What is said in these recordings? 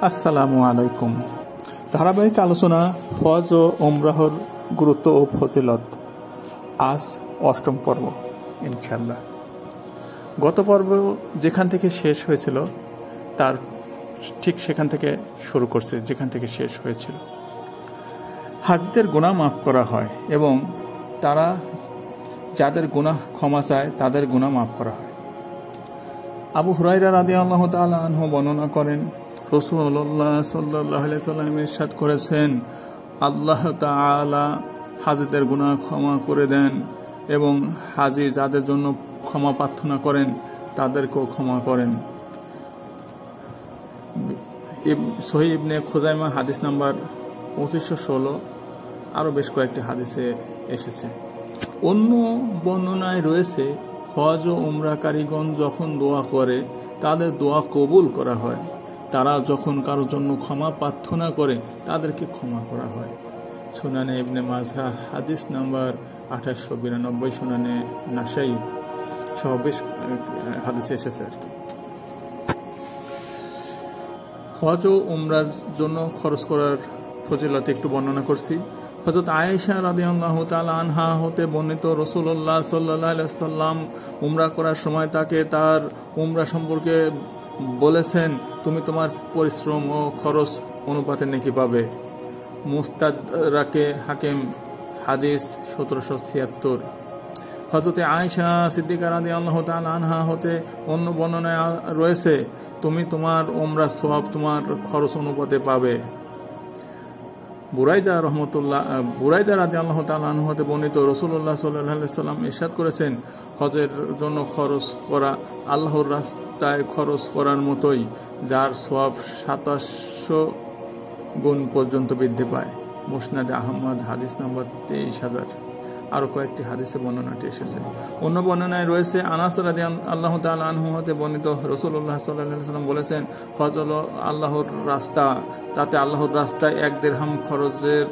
আসসালামু আলাইকুম। ধারাবাহিক আলোচনা হজ ও উমরাহর গুরুত্ব ও ফজিলত। আজ ৮ম পর্ব ইনশাআল্লাহ। গত পর্ব যেখান থেকে শেষ হয়েছিল তার ঠিক সেখান থেকে শুরু করছে যেখান থেকে শেষ হয়েছিল। হাজীদের গুনাহ মাফ করা হয় এবং তারা যাদের গুনাহ ক্ষমা চায় তাদের গুনাহ মাফ করা হয়। আবু হুরায়রা রাদিয়াল্লাহু তাআলা আনহু বর্ণনা করেন, রাসূলুল্লাহ সাল্লাল্লাহু আলাইহি ওয়াসাল্লাম ইরশাদ করেছেন, আল্লাহ তাআলা হাজীদের গুনাহ ক্ষমা করে দেন এবং হাজী যাদের জন্য ক্ষমা প্রার্থনা করেন তাদেরকেও ক্ষমা করেন। সহিহ ইবনে খুজাইমা হাদিস নাম্বার 2516, আরও বেশ কয়েকটি হাদিসে এসেছে। অন্য বর্ণনায় রয়েছে, হজ ও উমরাকারীগণ যখন দোয়া করে তাদের দোয়া কবুল করা হয়, তারা যখন কারোর জন্য ক্ষমা প্রার্থনা করে তাদেরকে ক্ষমা করা হয়। সুনানে ইবনে মাজাহ হাদিস নাম্বার 2892, সুনানে নাসাই সহ বেশ হাদিসে এসেছে আর কি। হজ ও উমরার জন্য খরচ করার ফজিলত একটু বর্ণনা করছি। হযরত আয়েশা রাদিয়াল্লাহু তাআলা আনহা হতে বর্ণিত, রাসূলুল্লাহ সাল্লাল্লাহু আলাইহি ওয়াসাল্লাম উমরা করার সময় তাকে তার উমরা সম্পর্কে বলেছেন, তুমি তোমার পরিশ্রম ও খরচ অনুপাতে নেকি পাবে। মুস্তাদরাকে হাকিম হাদিস 1776। হযরত আয়েশা সিদ্দিকা রাদিয়াল্লাহু তাআলা আনহা হতে অন্য বর্ণনায় রয়েছে, তুমি তোমার উমরা সওয়াব তোমার খরচ অনুপাতে পাবে। বুরাইদা রাদিয়াল্লাহু তাআলা আনহু হতে বর্ণিত, রাসূলুল্লাহ সাল্লাল্লাহু আলাইহি ওয়াসাল্লাম ইরশাদ করেছেন, হজের জন্য খরচ করা আল্লাহর রাস্তায় খরচ করার মতোই, যার সওয়াব 2700 গুণ পর্যন্ত বৃদ্ধি পায়। মুসনাদে আহমদ হাদিস নম্বর 23000। আরো কয়েকটি হাদিসে বর্ণনাটি এসেছে। অন্য বর্ণনায় রয়েছে, আনাস রাদিয়াল্লাহু তাআলা আনহু হতে বর্ণিত, রাসূলুল্লাহ সাল্লাল্লাহু আলাইহি ওয়াসাল্লাম বলেছেন, হজ হলো আল্লাহর রাস্তা, তাতে আল্লাহর রাস্তায় 1 দিরহাম খরচের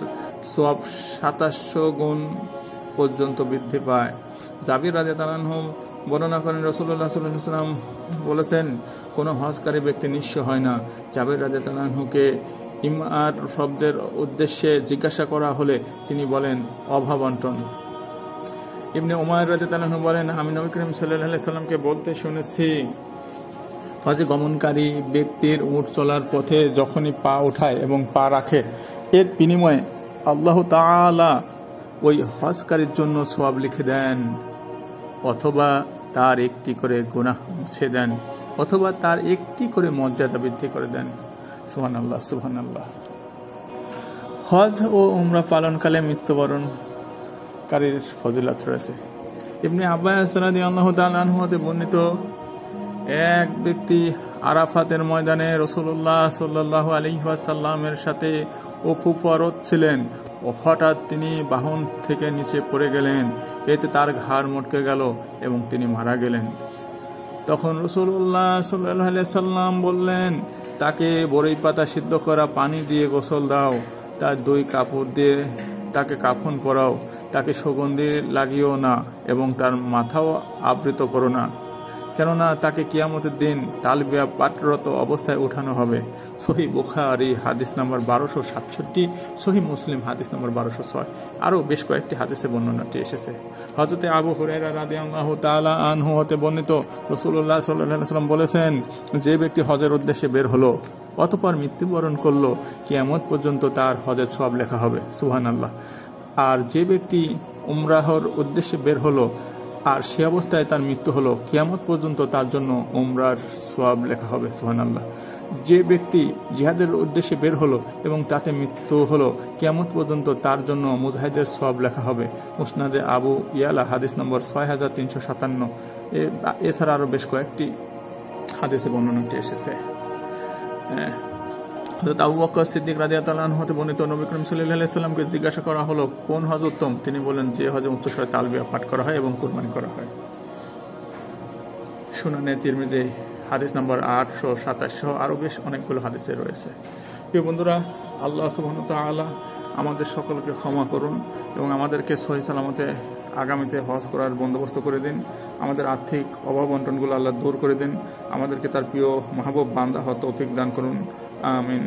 সওয়াব 2700 গুণ পর্যন্ত বৃদ্ধি পায়। জাবির রাদিয়াল্লাহু আনহু বর্ণনা করেন, রাসূলুল্লাহ সাল্লাল্লাহু আলাইহি ওয়াসাল্লাম বলেছেন, কোনো হজকারী ব্যক্তি নিঃস্ব হয় না। জাবির রাদিয়াল্লাহু আনহুকে ইমার শব্দের উদ্দেশ্যে জিজ্ঞাসা করা হলে তিনি বলেন, অভাব বন্টন। ইবনে উমাইর রাদিয়াল্লাহু আনহু বলেন, আমি নবী করিম সাল্লাল্লাহু আলাইহি সাল্লামকে বলতে শুনেছি, হজে গমনকারী ব্যক্তির উট চলার পথে যখনই পা উঠায় এবং পা রাখে, এর বিনিময়ে আল্লাহ তাআলা ওই হজকারীর জন্য সওয়াব লিখে দেন, অথবা তার একটি করে গুনাহ মুছে দেন, অথবা তার একটি করে মর্যাদা বৃদ্ধি করে দেন। সুবহানাল্লাহ, সুবহানাল্লাহ। হজ ও উমরা পালনকালে মৃত্যুবরণকারীর ফজিলত রয়েছে। ইবনে আব্বাস রাদিয়াল্লাহু তাআলা আনহু হতে বর্ণিত, এক ব্যক্তি আরাফাতের ময়দানে রাসূলুল্লাহ সাল্লাল্লাহু আলাইহি ওয়াসাল্লামের সাথে উপপরত ছিলেন ও হঠাৎ তিনি বাহন থেকে নিচে পড়ে গেলেন। এতে তার ঘাড় মটকে গেল এবং তিনি মারা গেলেন। তখন রাসূলুল্লাহ সাল্লাল্লাহু আলাইহি ওয়াসাল্লাম বললেন, তাকে বরই পাতা সিদ্ধ করা পানি দিয়ে গোসল দাও, তার 2 কাপড় দিয়ে তাকে কাফন পরাও, তাকে সুগন্ধি লাগিও না এবং তার মাথাও আবৃত করো না, কেননা তাকে কিয়ামতের দিন তালবিয়া পাঠরত অবস্থায় উঠানো হবে। সহিহ বুখারী হাদিস নাম্বার 1267, সহিহ মুসলিম হাদিস নাম্বার 1206। আরও বেশ কয়েকটি হাদিসে বর্ণনাটি এসেছে। হযরত আবু হুরায়রা রাদিয়াল্লাহু তাআলা আনহু হতে বর্ণিত, রাসূলুল্লাহ সাল্লাল্লাহু আলাইহি ওয়াসাল্লাম বলেছেন, যে ব্যক্তি হজের উদ্দেশ্যে বের হলো অতঃপর মৃত্যুবরণ করলো, কিয়ামত পর্যন্ত তার হজের সওয়াব লেখা হবে। সুবহানাল্লাহ। আর যে ব্যক্তি উমরাহর উদ্দেশ্যে বের হলো আর সে অবস্থায় তার মৃত্যু হলো, কিয়ামত পর্যন্ত তার জন্য উমরার সওয়াব লেখা হবে। সুবহানাল্লাহ। যে ব্যক্তি জিহাদের উদ্দেশ্যে বের হলো এবং তাতে মৃত্যু হলো, কিয়ামত পর্যন্ত তার জন্য মুজাহিদের সওয়াব লেখা হবে। মুসনাদে আবু ইয়ালা হাদিস নম্বর 6357। এছাড়া আরও বেশ কয়েকটি হাদিসে বর্ণনাটি এসেছে। হযরত আবু বকর সিদ্দিক রাদিয়াল্লাহু আনহু হতে বর্ণিত, নবী করিম সাল্লাল্লাহু আলাইহি ওয়াসাল্লামকে জিজ্ঞাসা করা হলো, কোন হজ উত্তম? তিনি বলেন, যে হজে উচ্চস্বরে তালবিয়া পাঠ করা হয় এবং কুরবানি করা হয়। সুনানে তিরমিজি হাদিস নাম্বার 827 আরও বেশ অনেকগুলো হাদিসে রয়েছে। প্রিয় বন্ধুরা, আল্লাহ সুবহানাহু ওয়া তাআলা আমাদের সকলকে ক্ষমা করুন এবং আমাদেরকে সহি সালামতে আগামীতে হজ করার বন্দোবস্ত করে দিন। আমাদের আর্থিক অভাব বন্টনগুলো আল্লাহ দূর করে দিন। আমাদেরকে তার প্রিয় মাহবুব বান্দা হওয়ার তৌফিক দান করুন। আমিন।